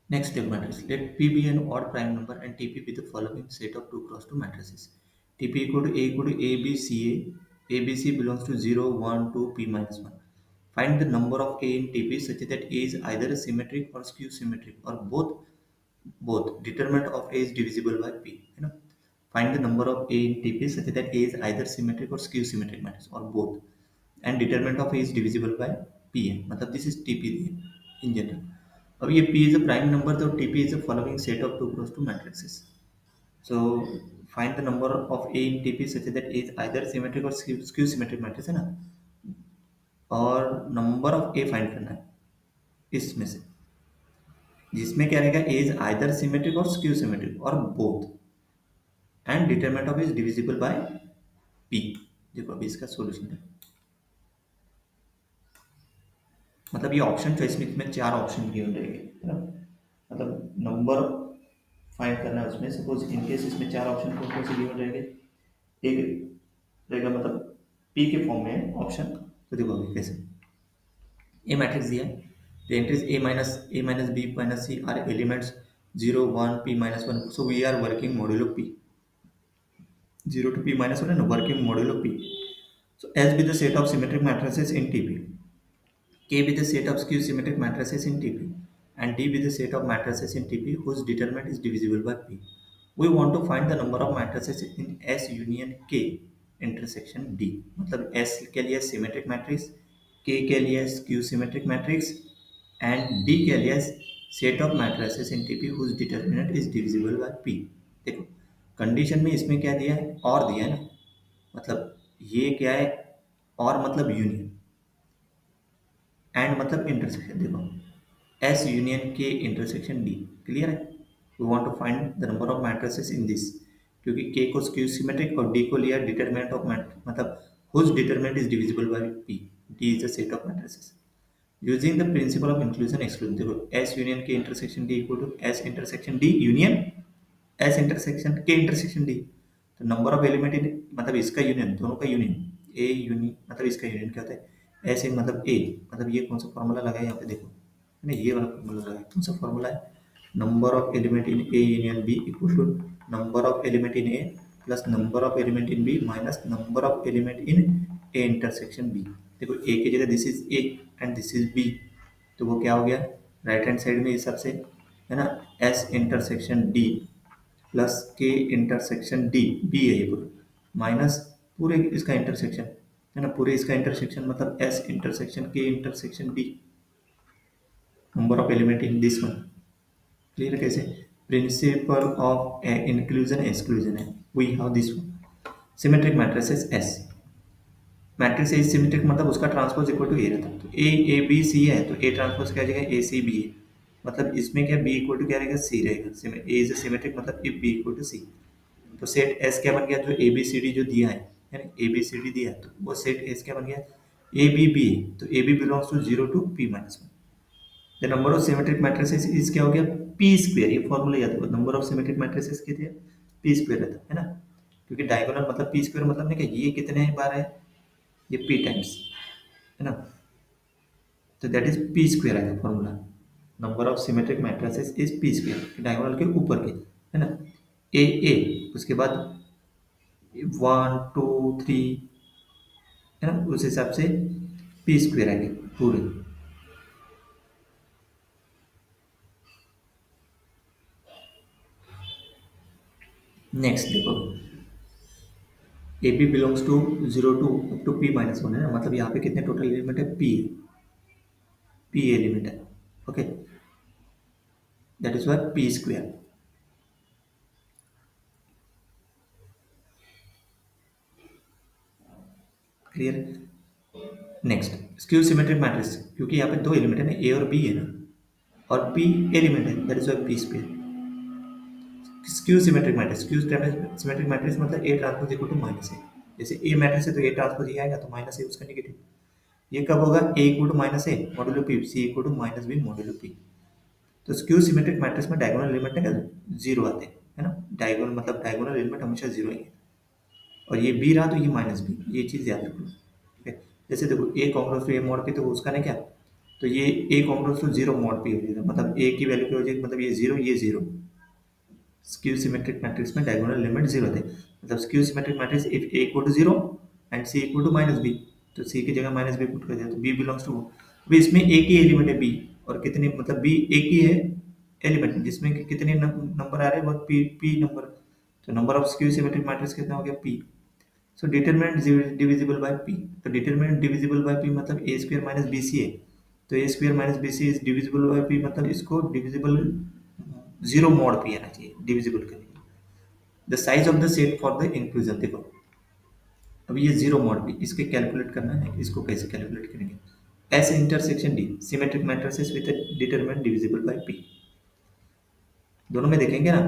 Next step matrix. Let P be an odd prime number and TP be the following set of 2 cross 2 matrices. TP equal to A B C A. A B C belongs to 0, 1, 2, P minus 1. Find the number of A in TP such that A is either symmetric or skew symmetric or both. Determinant of A is divisible by P. Find the number of A in TP such that A is either symmetric or skew symmetric matrix or both. And determinant of A is divisible by P है मतलब this is TP in general. अब ये P is a prime number तो TP is the following set of 2 cross 2 matrices. So find the number of A in TP such that A is either symmetric or skew symmetric matrix है ना, और number of A find करना है इसमें से, जिसमें क्या रहेगा A is either symmetric or skew symmetric और both, and determinant of is divisible bye P. देखो अभी इसका सॉल्यूशन है, मतलब ये ऑप्शन चॉइस में 4 ऑप्शन गिवन रहेंगे है ना, मतलब नंबर फाइंड करना है उसमें। सपोज इनकेस इसमें 4 ऑप्शन कौन कौन से गिवन रहेंगे, एक रहेगा मतलब पी के फॉर्म में ऑप्शन। तो देखो अभी कैसे ए मैट्रिक्स दिया है, the entries A minus B minus C are elements 0 1 p minus 1, so we are working modulo p, 0 to p minus 1 and working modulo p. So S be the set of symmetric matrices in TP, K be the set of skew symmetric matrices in TP, and D be the set of matrices in TP whose determinant is divisible by P. We want to find the number of matrices in S union K intersection D. मतलब S के लिए symmetric matrix, K के लिए skew symmetric matrix, and D के लिए set of matrices in TP whose determinant is divisible by P. देखो condition में इसमें क्या दिया है, और दिया है ना, मतलब ये क्या है, और मतलब यूनियन, एंड मतलब इंटरसेक्शन। देखो S union K intersection D, clear है। We want to find the number of matrices in this, क्योंकि के को स्क्यू सिमेट्रिक और डी को लिया डिटरमिनेंट ऑफ मतलब whose determinant is divisible by P, D is the set of matrices using the principle of inclusion exclusion. देखो S union K intersection D equal to S intersection D union S intersection K intersection D. तो number of element इन मतलब इसका union, दोनों का union, A union मतलब इसका union क्या होता है, एस इन मतलब ए, मतलब ये कौन सा फॉर्मूला लगा है यहाँ पे देखो, है ना, ये वाला फॉर्मूला लगा है। कौन सा फॉर्मूला है, number of element in A union B equal to number of element in A plus number of element in B minus number of element in A intersection B. देखो ए की जगह this is A and this is B, तो वो क्या हो गया right hand side में इस हिसाब से, है ना, एस इंटरसेक्शन डी प्लस के इंटरसेक्शन डी, बी है ये पूरा, माइनस पूरे इसका इंटरसेक्शन, है ना, पूरे इसका इंटरसेक्शन मतलब S intersection K intersection D, number of element in this one. Clear है कैसे, प्रिंसिपल ऑफ इंक्लूजन एक्सक्लूजन है, we have this one. Symmetric matrices S, matrix A symmetric मतलब उसका ट्रांसपोज इक्वल टू ए रहता है, तो ए बी सी है तो ए ट्रांसपोज क्या आ जाएगा ए सी बी है, मतलब इसमें क्या बी इक्वल टू क्या रहेगा सी रहेगा, ए इज सिमेट्रिक मतलब इफ बी इक्वल टू सी। तो सेट एस क्या बन गया, जो ए बी सी डी जो दिया है ना, ए बी सी डी दिया है, तो वो सेट एस क्या बन गया, ए बी बी, तो A B belongs to 0 to p minus 1। The number of symmetric matrices is क्या हो गया पी स्क्वायर, ये फॉर्मूला याद रखो, नंबर ऑफ सिमेट्रिक मैट्रिसेस कितने पी स्क्वायर रहता है ना, क्योंकि डायगोनल मतलब पी स्क्वायर मतलब नहीं कि ये कितने बार है, ये p टाइम्स, है ना, तो दैट इज पी स्क्वायर आएगा formula, number of symmetric matrices is P square, diagonal के ऊपर के, है ना, ए उसके बाद 1 2 3, है ना, उस हिसाब से पी स्क्वायर आएंगे पूरे। नेक्स्ट देखो A B belongs to 0 to up to p minus 1 है ना, मतलब यहाँ पे कितने टोटल एलिमेंट है, p एलिमेंट है, okay, that is what p square. Clear. Next skew symmetric matrix, क्योंकि यहाँ पे 2 एलिमेंट है ना, a और b है ना, और p एलिमेंट है, that is what p square. Skew symmetric matrix, skew symmetric matrix मतलब A transpose equal to minus A, जैसे ए मैट्रिक्स है तो ए ट्रांसपोज ये आएगा तो माइनस ए उसका नेगेटिव, ये कब होगा A equal to minus A modulo P, C equal to minus B modulo P. तो स्क्यू सिमेट्रिक मैट्रिक्स में डायगोनल एलिमेंट है जीरो आते हैं, है ना, डायगोनल मतलब डायगोनल एलिमेंट हमेशा जीरो आएंगे, और ये बी रहा तो ये माइनस बी, ये चीज़ याद रखो, ठीक है। जैसे देखो A congruence to A mod P, तो उसका ना क्या तो ये A congruence to zero mod P हो जाएगा, मतलब ए की वैल्यू क्या हो जाएगी, मतलब ये जीरो ये जीरो। स्क्यू सिमेट्रिक मैट्रिक्स में डायगोनल लिमिट जीरो थे, मतलब skew symmetric matrix if A equal to zero and C equal to minus B, तो सी की जगह माइनस बी पुट कर दिया तो बी बिलोंग्स टू वो। अभी इसमें एक ही एलिमेंट है बी, और कितने मतलब बी एक ही है एलिमेंट जिसमें कितने नंबर आ रहे हैं, बहुत पी पी नंबर। तो number of skew symmetric matrix कितना हो गया P. So determinant divisible by P, तो डिटरमिनेंट डिविजिबल बाय पी मतलब A square minus B C है, तो A square minus B C is divisible by P, मतलब इसको डिविजिबल जीरो मॉड पी आना चाहिए डिविजिबल करने के लिए। The size of the set for the inclusion, देखो अब ये जीरो मॉड पी इसके कैलकुलेट करना है, इसको कैसे कैलकुलेट करेंगे, S intersection D symmetric matrices with determinant divisible by P. दोनों में देखेंगे ना,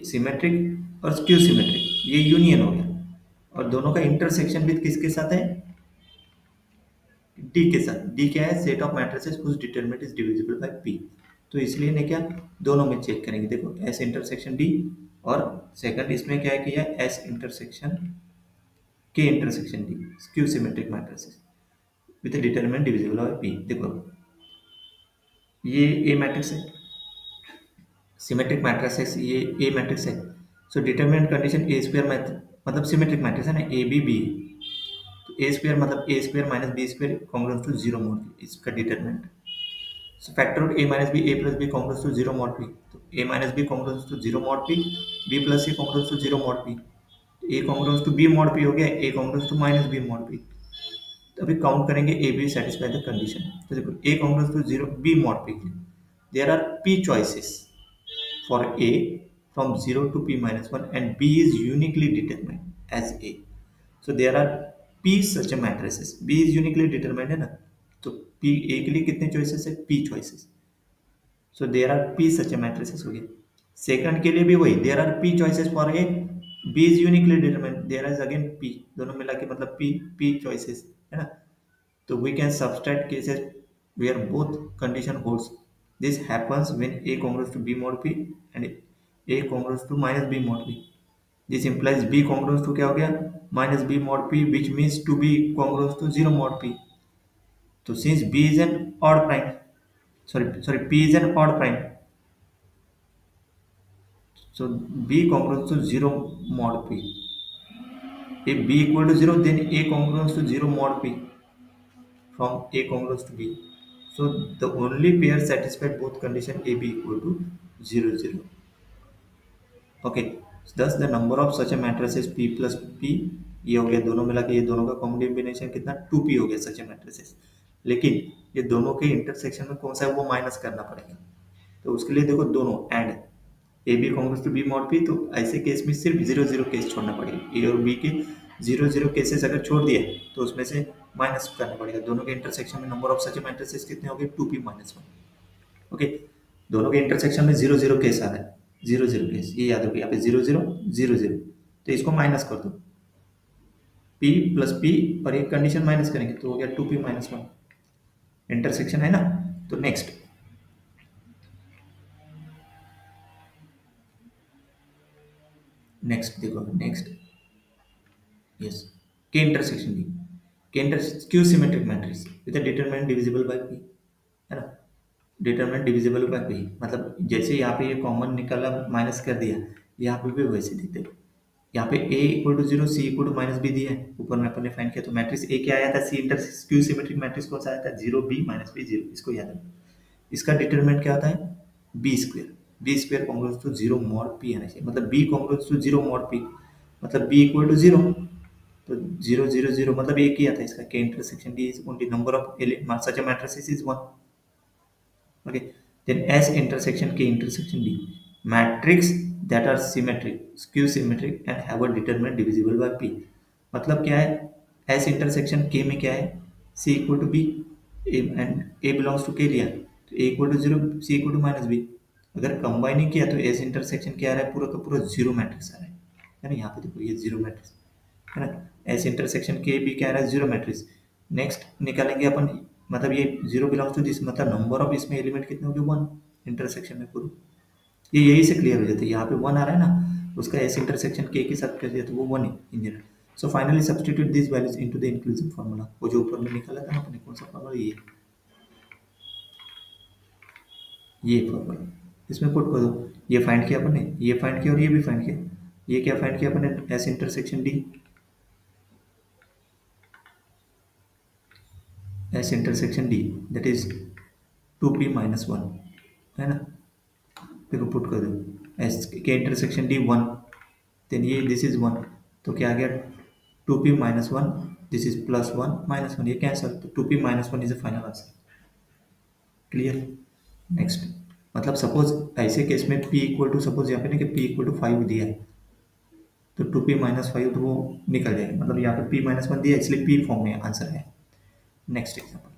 सिमेट्रिक और स्क्यू सिमेट्रिक ये यूनियन हो गया, और दोनों का इंटरसेक्शन विद किसके साथ है, डी के साथ। डी क्या है, set of matrices whose determinant is divisible by P, तो इसलिए ने क्या दोनों में चेक करेंगे। देखो एस इंटरसेक्शन डी, और सेकंड इसमें क्या किया S intersection K intersection D skew symmetric matrices with determinant divisible by P. देखो ये ए मैट्रिक्स है, सिमेट्रिक मैट्रिसेस ये ए मैट्रिक्स है, so determinant condition A square मतलब सिमेट्रिक मैट्रिक्स है ना, ए बी बी, तो ए स्क्वायर मतलब A square minus B square congruence to zero mod, इसका determinant. So factor out a minus b, a plus b congruous to zero mod p, तो a minus b congruous to zero mod p, b plus c congruous to zero mod p, a congruous to b mod p हो गया, a congruous to minus b mod p। तो अभी count करेंगे a b satisfy the condition, तो देखो a congruous to zero b mod p, there are p choices for a from 0 to p minus 1 and b is uniquely determined as a, so there are p such a matrices, b is uniquely determined है ना, तो p a के लिए कितने choices है, p choices, so there are P such A matrices हो गया। Second के लिए भी वही, there are P choices for A, B is uniquely determined, there is again P, दोनों मिला के मतलब पी पी चॉइसेस है ना। तो we can subtract cases where both condition holds, this happens when A congruence to B mod P and A congruence to minus B mod P, this implies B congruence to क्या हो गया minus B mod P which means two B congruence to zero mod P. तो since B is an odd prime, sorry p is an odd prime, so b congruous to 0 mod p, if b equal to 0 then a congruous to 0 mod p from a congruous to b, so the only pair satisfied both condition a b equal to 0 0, okay, thus the number of such a matrices p plus p, ये हो गया दोनों मिला के, ये दोनों का combination कितना 2p हो गया सच ए मैट्रिसेस, लेकिन ये दोनों के इंटरसेक्शन में कौन सा है वो माइनस करना पड़ेगा, तो उसके लिए देखो दोनों and A B congruence to B mod P, तो ऐसे केस में सिर्फ जीरो जीरो केस छोड़ना पड़ेगा, ए और बी के जीरो जीरो केसेस अगर छोड़ दिए तो उसमें से माइनस करना पड़ेगा, दोनों के इंटरसेक्शन में नंबर ऑफ सच मैट्रिसेस कितने हो गए 2p माइनस 1, ओके। दोनों के इंटरसेक्शन में जीरो जीरो केस आ रहा है, जीरो जीरो केस ये याद रखो, यहाँ पे जीरो जीरो जीरो जीरो, तो इसको माइनस कर दो, p प्लस p और एक कंडीशन माइनस करेंगे तो हो गया 2p माइनस 1, इंटरसेक्शन है ना। तो नेक्स्ट देखो next, yes K intersection D, K इंटरस्क्यू symmetric matrix with determinant divisible by P है ना, डिटरमिनेंट डिविजिबल बाय पी मतलब जैसे यहाँ पे ये कॉमन निकाला माइनस कर दिया, यहाँ पे भी वैसे देते, यहाँ पे a equal to zero C equal to minus B दिया है, ऊपर में अपन ने फाइंड किया, तो मैट्रिक्स ए क्या आया था, सी इंटरस्क्यू सिमेट्रिक मैट्रिक्स कौन सा आया था, zero B minus B zero, इसको याद रखो। इसका डिटरमिनेंट क्या होता है B square, B square congruence to zero mod P आना चाहिए, मतलब B congruence to zero mod P मतलब बी इक्वल टू जीरो, तो जीरो जीरो जीरो मतलब एक ही आता है इसका, K intersection D is only number of such a matrices is 1, okay, then S intersection K intersection D matrix that are symmetric skew symmetric and have a determinant divisible by P, मतलब क्या है S intersection K में क्या है C equal to B and A belongs to K लिया, तो A equal to 0 C equal to minus B, अगर combining किया तो S intersection क्या आ रहा है पूरा का पूरा जीरो मैट्रिक्स आ रहा है ना, यहाँ पे देखो ये जीरो मैट्रिक्स है ना, S intersection K भी क्या आ रहा है जीरो मैट्रिक्स। नेक्स्ट निकालेंगे अपन, मतलब ये जीरो बिलोंग्स टू दिस मतलब नंबर ऑफ इसमें एलिमेंट कितने हो गए 1 इंटरसेक्शन में पूरा, ये यही से क्लियर हो जाता है, यहाँ पे 1 आ रहा है ना, उसका एस इंटरसेक्शन के साथ कर दिया तो वो 1 है in general. So finally substitute this values into the inclusive formula, वो जो ऊपर में निकाला था ना अपने कौन सा फार्मूला, ये ये फॉर्मूला इसमें पुट कर दो। ये फाइंड किया अपन ने, ये फाइंड किया और ये भी फाइंड किया। ये क्या फाइंड किया अपन ने, S intersection D, S intersection D that is 2p-1 है ना। देखो पुट कर दो, एस के इंटरसेक्शन डी 1, देन ये दिस इज 1, तो क्या आ गया 2p-1, दिस इज +1 -1, ये कैंसल, तो 2p-1 is the final answer. Clear. Next, मतलब सपोज ऐसे केस में p इक्वल टू, सपोज यहाँ पे ना कि p इक्वल टू 5 दिया है, तो 2p-5 तो वो निकल जाएगा, मतलब यहाँ पे p-1 दिया है, इसलिए p फॉर्म में आंसर है। Next example,